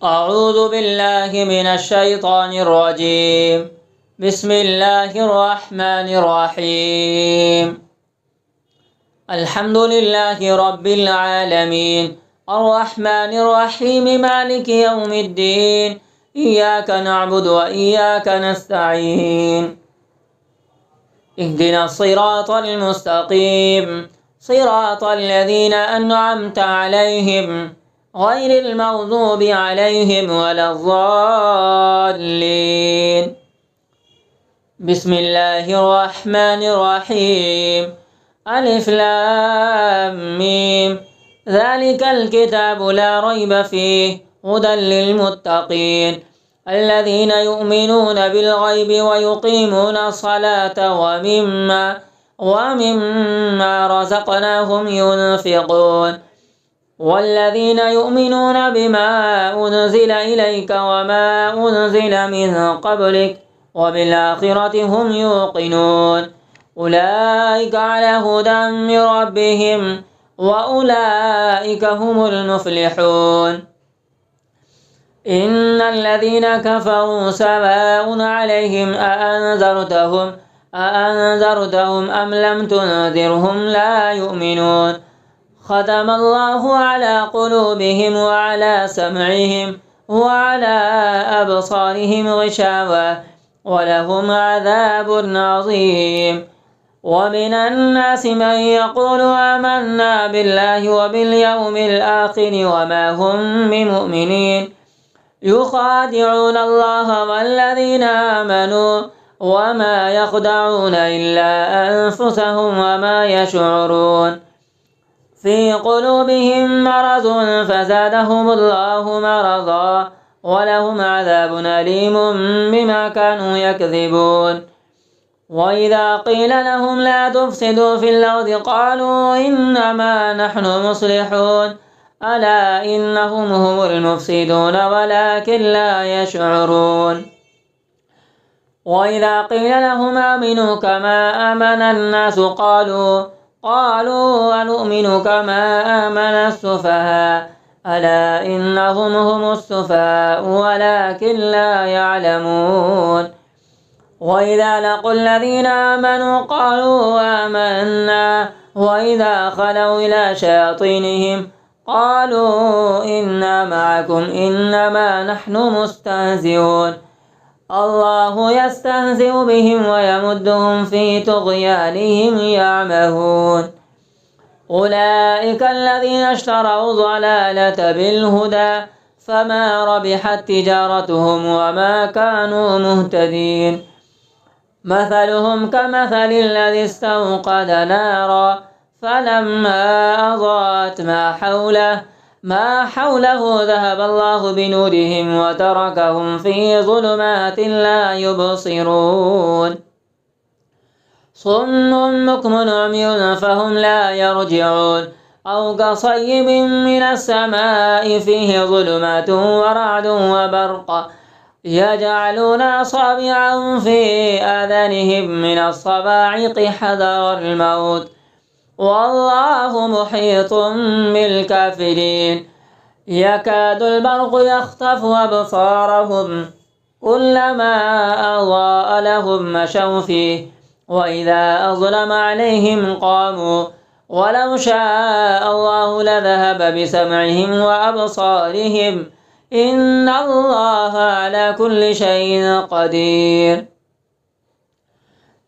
أعوذ بالله من الشيطان الرجيم. بسم الله الرحمن الرحيم. الحمد لله رب العالمين الرحمن الرحيم مالك يوم الدين. إياك نعبد وإياك نستعين. اهدنا الصراط المستقيم صراط الذين أنعمت عليهم غير المغضوب عليهم ولا الضالين. بسم الله الرحمن الرحيم. ألف لام ميم. ذلك الكتاب لا ريب فيه هدى للمتقين الذين يؤمنون بالغيب ويقيمون الصلاة ومما رزقناهم ينفقون والذين يؤمنون بما أنزل إليك وما أنزل من قبلك وبالآخرة هم يوقنون أولئك على هدى من ربهم وأولئك هم المفلحون. إن الذين كفروا سواء عليهم أأنذرتهم أم لم تنذرهم لا يؤمنون. ختم الله على قلوبهم وعلى سمعهم وعلى أبصارهم غشاوة ولهم عذاب عظيم. ومن الناس من يقول آمنا بالله وباليوم الآخر وما هم بمؤمنين يخادعون الله والذين آمنوا وما يخدعون إلا أنفسهم وما يشعرون. في قلوبهم مرض فزادهم الله مرضا ولهم عذاب أليم بما كانوا يكذبون. وإذا قيل لهم لا تفسدوا في الأرض قالوا إنما نحن مصلحون ألا إنهم هم المفسدون ولكن لا يشعرون. وإذا قيل لهم آمنوا كما آمن الناس قالوا أنؤمن كما آمن السفهاء ألا إنهم هم السفهاء ولكن لا يعلمون. وإذا لقوا الذين آمنوا قالوا آمنا وإذا خلوا إلى شياطينهم قالوا إنا معكم إنما نحن مستهزئون. الله يستهزئ بهم ويمدهم في طغيانهم يعمهون. أولئك الذين اشتروا الضلالة بالهدى فما ربحت تجارتهم وما كانوا مهتدين. مثلهم كمثل الذي استوقد نارا فلما أضاءت ما حوله ذهب الله بنورهم وتركهم في ظلمات لا يبصرون. صم بكم عمي فهم لا يرجعون. أو كصيب من السماء فيه ظلمات ورعد وبرق يجعلون أصابعهم في آذانهم من الصواعق حذر الموت والله محيط بالكافرين. يكاد البرق يخطف أبصارهم كلما أضاء لهم مشوا فيه وإذا أظلم عليهم قاموا ولو شاء الله لذهب بسمعهم وأبصارهم إن الله على كل شيء قدير.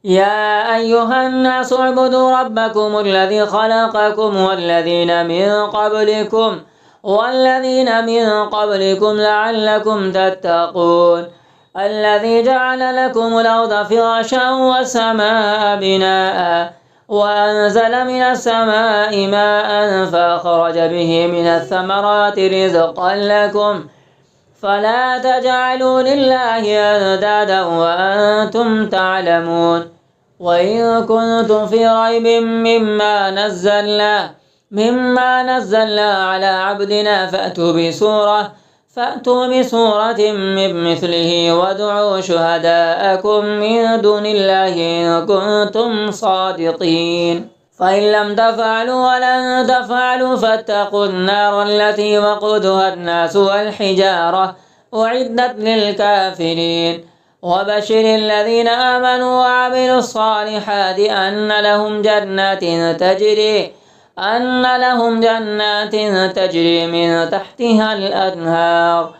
يا أيها الناس اعبدوا ربكم الذي خلقكم والذين من قبلكم لعلكم تتقون. الذي جعل لكم الأرض فراشا والسماء بناء وأنزل من السماء ماء فأخرج به من الثمرات رزقا لكم فلا تجعلوا لله أندادا وأنتم تعلمون. وإن كنتم في ريب مما نزلنا على عبدنا فأتوا بسورة من مثله وادعوا شهداءكم من دون الله إن كنتم صادقين. فإن لم تفعلوا ولن تفعلوا فاتقوا النار التي وقودها الناس والحجارة أعدت للكافرين وبشر الذين آمنوا وعملوا الصالحات أن لهم جنات تجري من تحتها الأنهار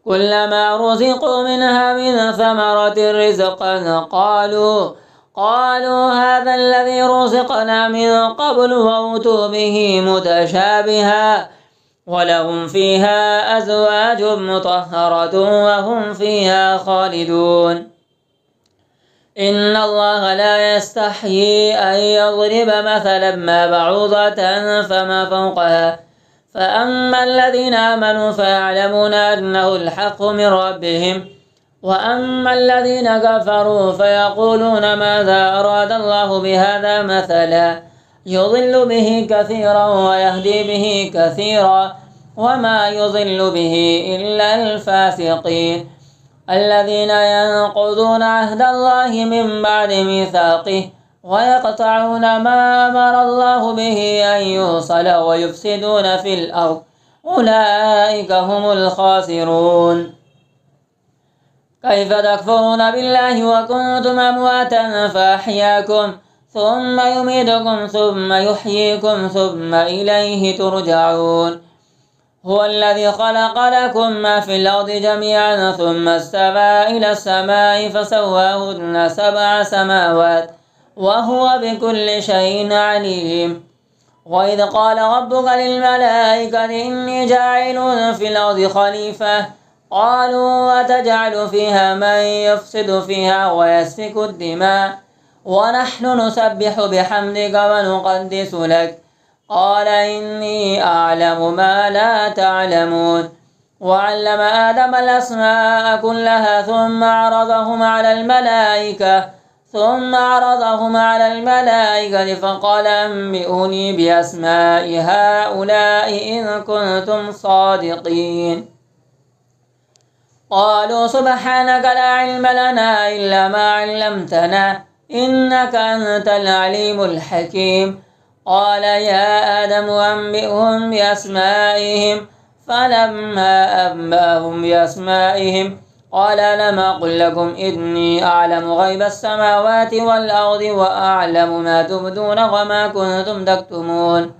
كلما رزقوا منها من ثمرة رزقا قالوا هذا الذي رزقنا من قبل وأوتوا به متشابها ولهم فيها أزواج مطهرة وهم فيها خالدون إن الله لا يستحيي أن يضرب مثلا ما بعوضة فما فوقها فأما الذين آمنوا فيعلمون أنه الحق من ربهم وأما الذين كفروا فيقولون ماذا أراد الله بهذا مثلا يضل به كثيرا ويهدي به كثيرا وما يضل به إلا الفاسقين الذين ينقضون عهد الله من بعد ميثاقه ويقطعون ما أمر الله به أن يوصل ويفسدون في الأرض أولئك هم الخاسرون كيف تكفرون بالله وكنتم أمواتا فأحياكم ثم يميتكم ثم يحييكم ثم إليه ترجعون هو الذي خلق لكم ما في الأرض جميعا ثم استوى إلى السماء فسواهن 7 سماوات وهو بكل شيء عليم وإذ قال ربك للملائكة إني جاعل في الأرض خليفة قالوا وتجعل فيها من يفسد فيها ويسفك الدماء ونحن نسبح بحمدك ونقدس لك قال إني أعلم ما لا تعلمون وعلم آدم الأسماء كلها ثم عرضهم على الملائكة فقال أنبئوني بأسماء هؤلاء إن كنتم صادقين قالوا سبحانك لا علم لنا إلا ما علمتنا إنك أنت العليم الحكيم قال يا آدم أنبئهم بأسمائهم فلما أنبأهم بأسمائهم قال لم أقل لكم إني أعلم غيب السماوات والأرض وأعلم ما تبدون وما كنتم تكتمون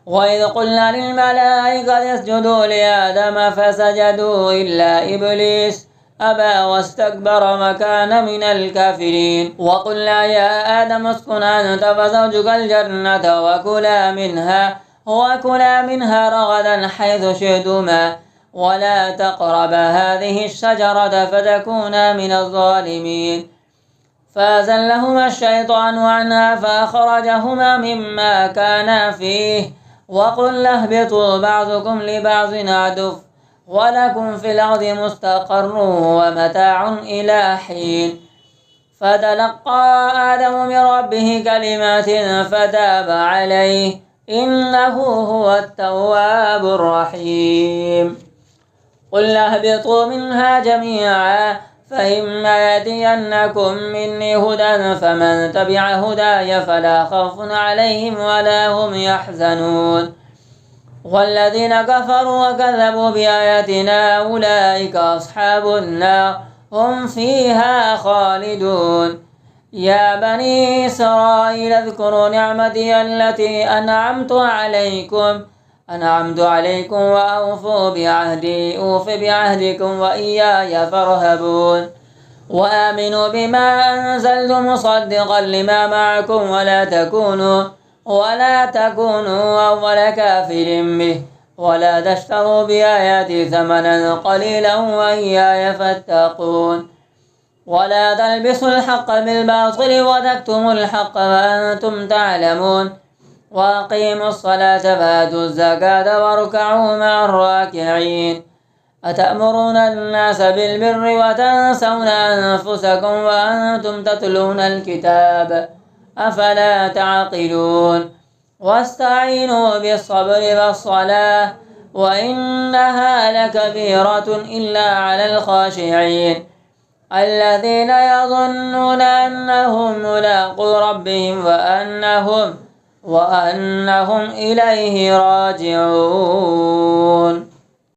وإذ قلنا للملائكة اسجدوا لآدم فسجدوا إلا إبليس أبى واستكبر وكان من الكافرين وقلنا يا آدم اسكن أنت وزوجك الجنة وكلا منها رغدا حيث شئتما ولا تقربا هذه الشجرة فتكونا من الظالمين فأزلهما الشيطان عنها فأخرجهما مما كانا فيه وقلنا اهبطوا بعضكم لبعض عدو ولكم في الأرض مستقر ومتاع إلى حين فتلقى آدم من ربه كلمات فتاب عليه إنه هو التواب الرحيم قلنا اهبطوا منها جميعا فإما يأتينكم مني هدى فمن تبع هداي فلا خوف عليهم ولا هم يحزنون والذين كفروا وكذبوا بآياتنا أولئك أصحاب النار هم فيها خالدون يا بني إسرائيل اذكروا نعمتي التي أنعمت عليكم وأوفوا بعهدي أوف بعهدكم وإياي فارهبون وآمنوا بما أنزلت مصدقا لما معكم ولا تكونوا أول كافر به ولا تشتروا بآياتي ثمنا قليلا وإياي فاتقون ولا تلبسوا الحق بالباطل وتكتموا الحق وأنتم تعلمون وأقيموا الصلاة وآتوا الزكاة واركعوا مع الراكعين أتأمرون الناس بالبر وتنسون أنفسكم وأنتم تتلون الكتاب أفلا تعقلون واستعينوا بالصبر والصلاة وإنها لكبيرة إلا على الخاشعين الذين يظنون أنهم ملاقو ربهم وأنهم إليه راجعون.